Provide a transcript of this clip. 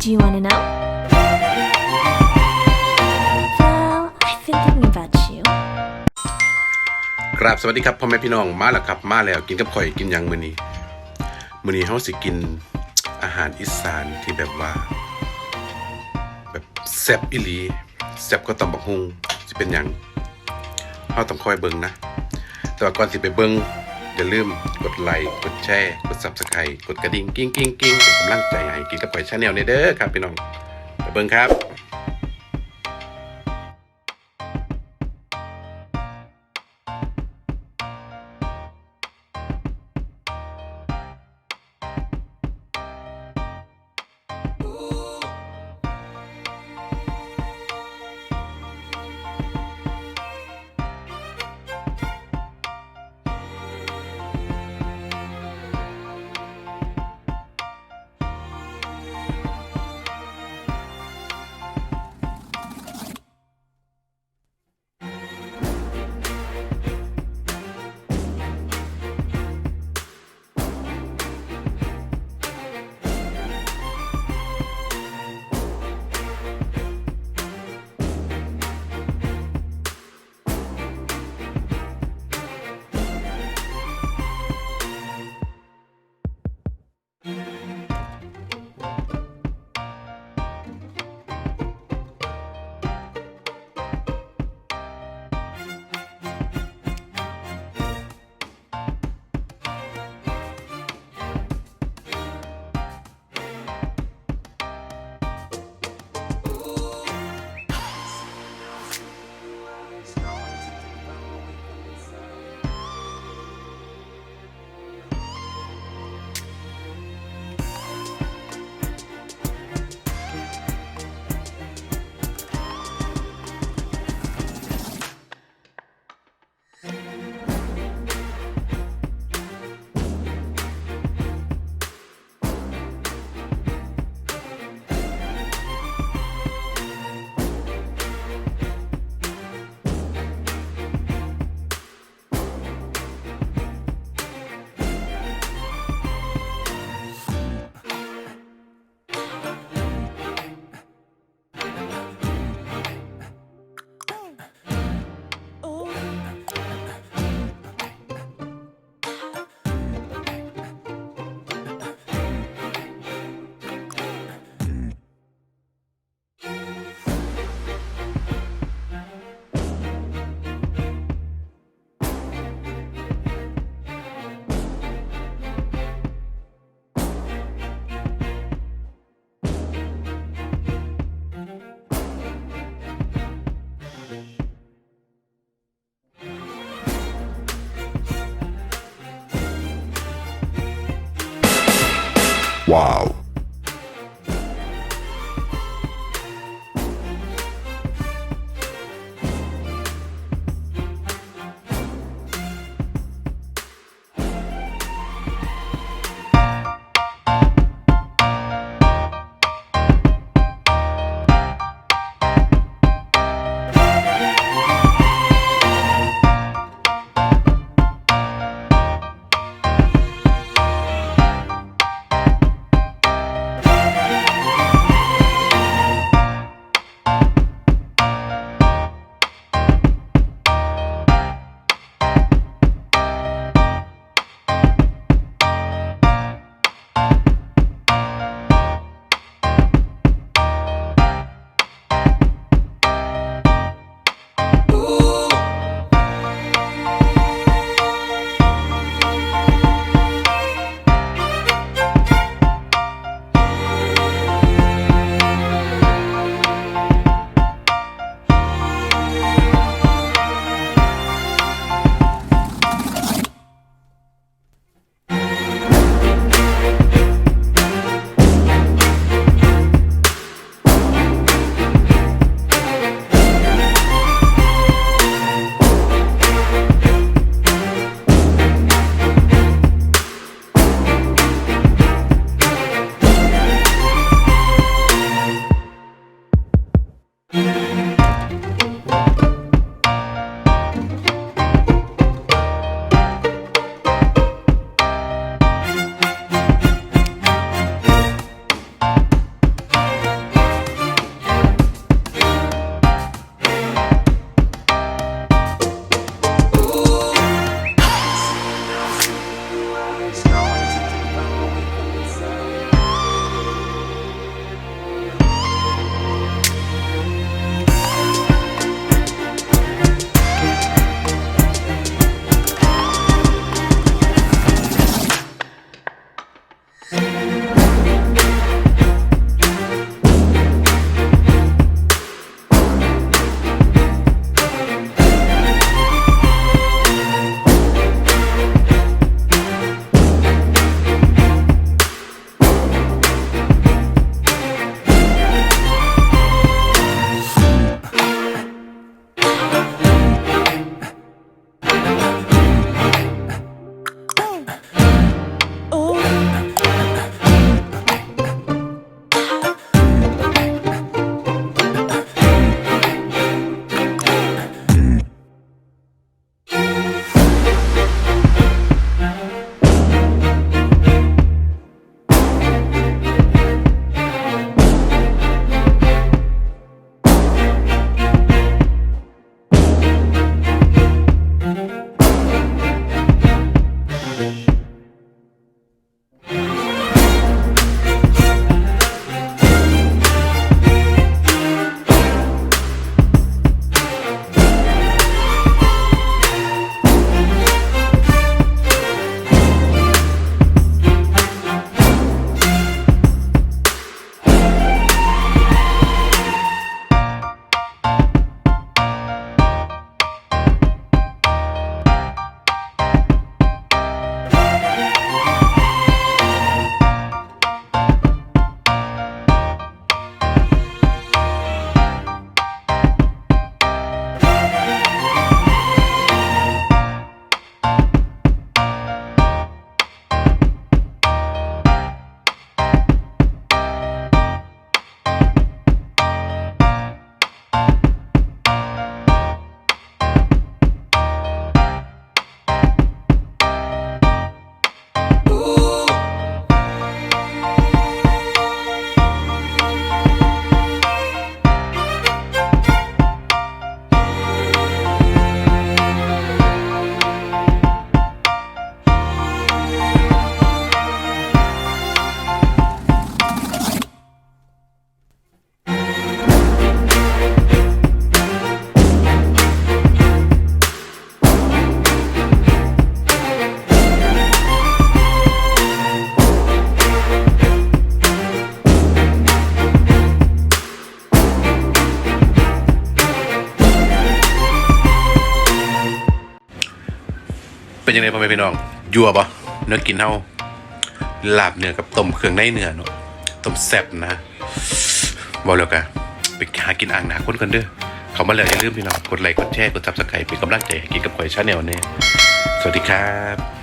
Do you wanna know? Well, I've been thinking about you. ครับสวัสดีครับพ่อแม่พี่น้องมาแล้วครับมาแล้วกินกับข่อยกินยังมื้อนี้เฮาสิกินอาหารอีสานที่แบบว่าแบบแซ่บอีหลีแซ่บก็ตำบักหุ่งสิเป็นหยังเฮาต้องคอยเบิ่งนะแต่ว่าก่อนสิไปเบิ่งอย่าลืมกดไลค์กดแชร์กด Subscribe กดกระดิ่งกิ้งเป็นกำลังใจให้กินกับข่อย Channel เด้อครับพี่น้องไปเบิ่งครับว้าว เป็นยังไงพ่อแม่พี่น้องยั่วปะเนื้อกินเท่าลาบเนื้อกับต้มเครื่องในเนื้อเนาะต้มแซ่บนะบอกแล้วกันไปหากินอ่างหนาคนกันเด้อเขามาแล้วอย่าลืมพี่น้องกดไลค์กดแชร์กดซับสไครป์เป็นกำลังใจให้กินกับข่อยชาแนลเนี่ยสวัสดีครับ